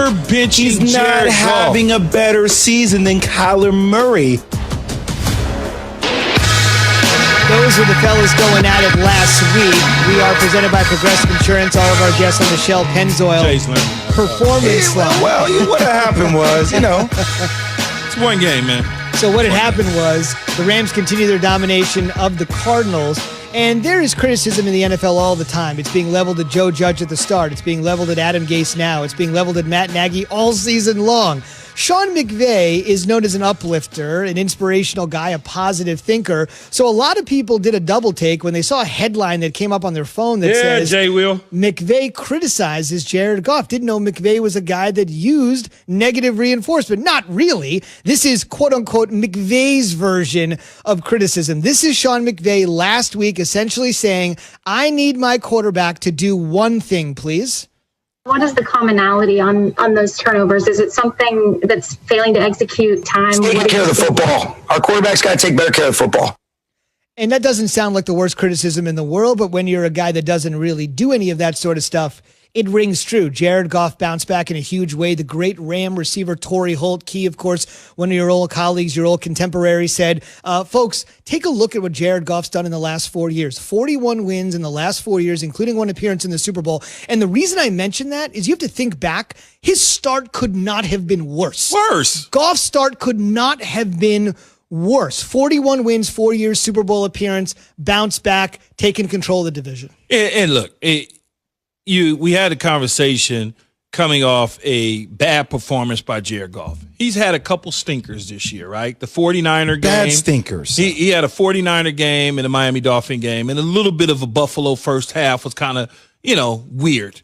You're benching He's not Jared having Goff. a better season than Kyler Murray. Those were the fellas going at it last week. We are presented by Progressive Insurance. All of our guests on the Shell Pennzoil Performance Line. Well, what happened was, It's one game, man. So what had happened was the Rams continue their domination of the Cardinals, and there is criticism in the NFL all the time. It's being leveled at Joe Judge at the start. It's being leveled at Adam Gase now. It's being leveled at Matt Nagy all season long. Sean McVay is known as an uplifter, an inspirational guy, a positive thinker. So a lot of people did a double take when they saw a headline that came up on their phone that says, Jay Will. McVay criticizes Jared Goff. Didn't know McVay was a guy that used negative reinforcement. Not really. This is, quote-unquote, McVay's version of criticism. This is Sean McVay last week essentially saying, I need my quarterback to do one thing, please. What is the commonality on those turnovers? Is it something that's failing to execute time? Taking care of the football. Our quarterback's got to take better care of the football. And that doesn't sound like the worst criticism in the world, but when you're a guy that doesn't really do any of that sort of stuff, it rings true. Jared Goff bounced back in a huge way. The great Ram receiver, Torrey Holt, Key, of course, one of your old colleagues, your old contemporary, said, folks, take a look at what Jared Goff's done in the last 4 years. 41 wins in the last 4 years, including one appearance in the Super Bowl. And the reason I mention that is you have to think back. His start could not have been worse. Goff's start could not have been worse. 41 wins, 4 years, Super Bowl appearance, bounce back, taking control of the division. And look, we had a conversation coming off a bad performance by Jared Goff. He's had a couple stinkers this year, right? The 49er game. Bad stinkers. He had a 49er game and a Miami Dolphin game, and a little bit of a Buffalo first half was kind of, weird.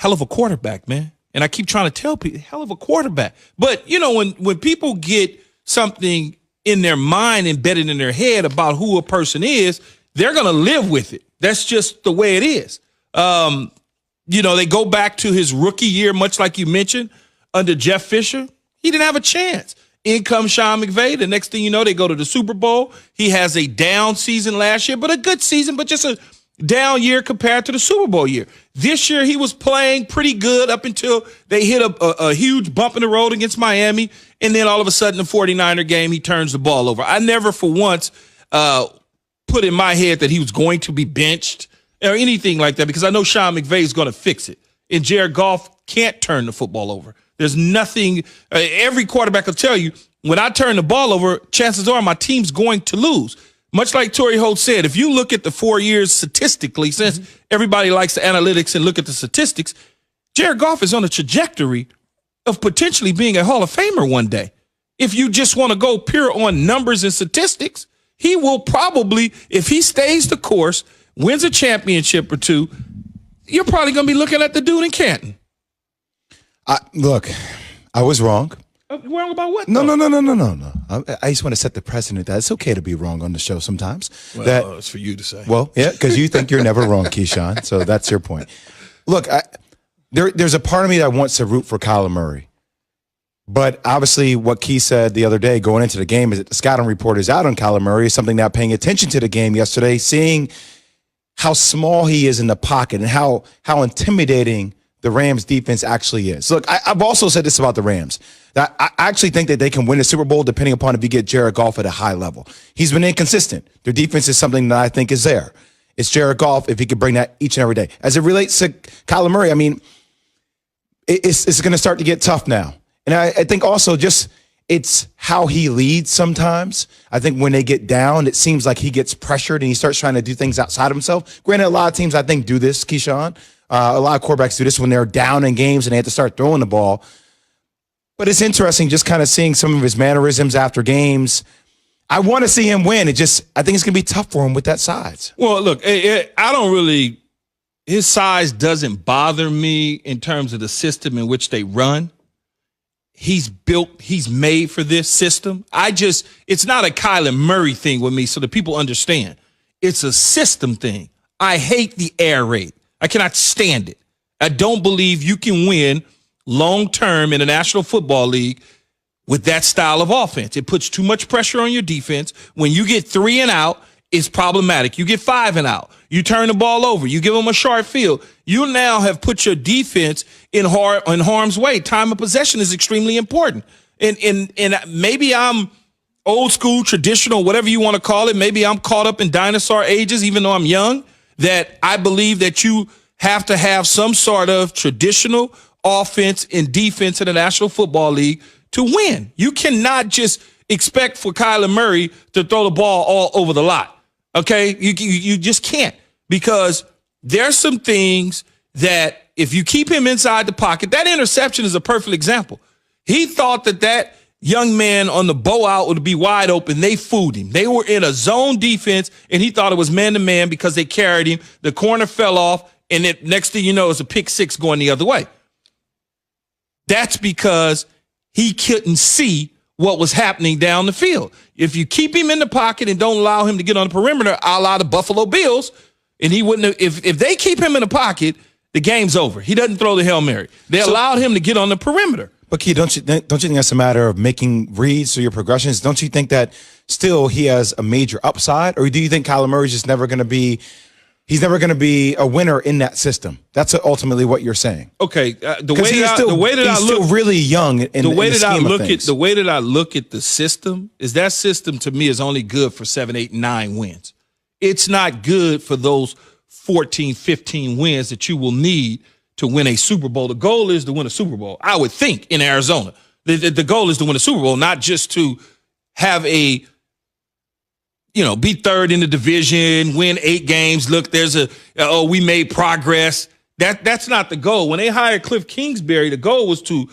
Hell of a quarterback, man. And I keep trying to tell people, hell of a quarterback. But, when people get something in their mind embedded in their head about who a person is, they're going to live with it. That's just the way it is. They go back to his rookie year, much like you mentioned, under Jeff Fisher. He didn't have a chance. In comes Sean McVay. The next thing you know, they go to the Super Bowl. He has a down season last year, but a good season, but just a down year compared to the Super Bowl year. This year, he was playing pretty good up until they hit a huge bump in the road against Miami, and then all of a sudden, the 49er game, he turns the ball over. I never for once put in my head that he was going to be benched or anything like that, because I know Sean McVay is going to fix it. And Jared Goff can't turn the football over. There's nothing. Every quarterback will tell you, when I turn the ball over, chances are my team's going to lose. Much like Torrey Holt said, if you look at the 4 years statistically, since everybody likes the analytics and look at the statistics, Jared Goff is on a trajectory of potentially being a Hall of Famer one day. If you just want to go pure on numbers and statistics, he will probably, if he stays the course, wins a championship or two, you're probably going to be looking at the dude in Canton. Look, I was wrong. Wrong about what? No. I just want to set the precedent that it's okay to be wrong on the show sometimes. Well, it's for you to say. Well, yeah, because you think you're never wrong, Keyshawn. So that's your point. Look, there's a part of me that wants to root for Kyler Murray. But obviously what Key said the other day going into the game is that the scouting report is out on Kyler Murray is something that paying attention to the game yesterday, seeing how small he is in the pocket and how intimidating the Rams defense actually is. Look, I've also said this about the Rams, that I actually think that they can win the Super Bowl depending upon if you get Jared Goff at a high level. He's been inconsistent. Their defense is something that I think is there. It's Jared Goff if he could bring that each and every day. As it relates to Kyler Murray, I mean, it's going to start to get tough now. And I think also just it's how he leads sometimes. I think when they get down, it seems like he gets pressured and he starts trying to do things outside himself. Granted, a lot of teams, I think, do this, Keyshawn. A lot of quarterbacks do this when they're down in games and they have to start throwing the ball. But it's interesting just kind of seeing some of his mannerisms after games. I want to see him win. I think it's going to be tough for him with that size. Well, look, I don't really – his size doesn't bother me in terms of the system in which they run. He's made for this system. It's not a Kyler Murray thing with me, so that people understand. It's a system thing. I hate the air raid. I cannot stand it. I don't believe you can win long-term in the National Football League with that style of offense. It puts too much pressure on your defense. When you get 3 and out, it's problematic. You get 5 and out. You turn the ball over. You give them a short field. You now have put your defense in harm's way. Time of possession is extremely important. And maybe I'm old school, traditional, whatever you want to call it. Maybe I'm caught up in dinosaur ages, even though I'm young, that I believe that you have to have some sort of traditional offense and defense in the National Football League to win. You cannot just expect for Kyler Murray to throw the ball all over the lot. Okay? You just can't, because there's some things that if you keep him inside the pocket, that interception is a perfect example. He thought that young man on the bow out would be wide open. They fooled him. They were in a zone defense, and he thought it was man-to-man because they carried him. The corner fell off, and next thing you know, it's a pick six going the other way. That's because he couldn't see what was happening down the field. If you keep him in the pocket and don't allow him to get on the perimeter, a la the Buffalo Bills, and he wouldn't have, if they keep him in the pocket, the game's over. He doesn't throw the Hail Mary. They allowed him to get on the perimeter. But Key, don't you think that's a matter of making reads through your progressions? Don't you think that still he has a major upside, or do you think Kyler Murray's just never going to be? He's never going to be a winner in that system. That's ultimately what you're saying. Okay, the way that he's still really young. The way that I look at the system is that system to me is only good for 7, 8, 9 wins. It's not good for those 14, 15 wins that you will need to win a Super Bowl. The goal is to win a Super Bowl, I would think, in Arizona. The goal is to win a Super Bowl, not just to have be third in the division, win 8 games. Look, we made progress. That's not the goal. When they hired Cliff Kingsbury, the goal was to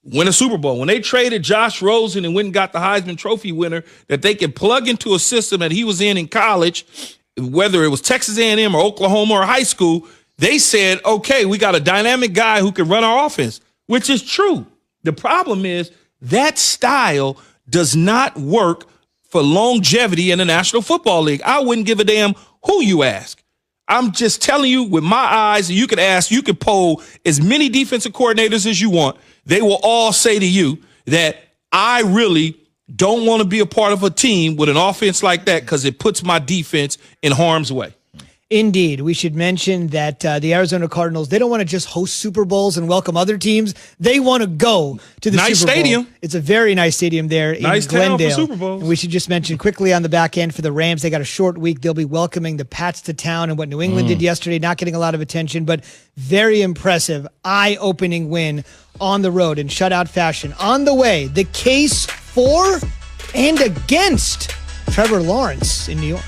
win a Super Bowl. When they traded Josh Rosen and went and got the Heisman Trophy winner that they could plug into a system that he was in college, whether it was Texas A&M or Oklahoma or high school, they said, okay, we got a dynamic guy who can run our offense, which is true. The problem is that style does not work for longevity in the National Football League. I wouldn't give a damn who you ask. I'm just telling you with my eyes, you could poll as many defensive coordinators as you want. They will all say to you that I really don't want to be a part of a team with an offense like that because it puts my defense in harm's way. Indeed. We should mention that the Arizona Cardinals, they don't want to just host Super Bowls and welcome other teams. They want to go to the nice Super Bowl. Stadium. It's a very nice stadium there in nice Glendale. Town for Super Bowls. And we should just mention quickly on the back end for the Rams, they got a short week. They'll be welcoming the Pats to town, and what New England did yesterday, not getting a lot of attention, but very impressive, eye-opening win on the road in shutout fashion. On the way, the case for and against Trevor Lawrence in New York.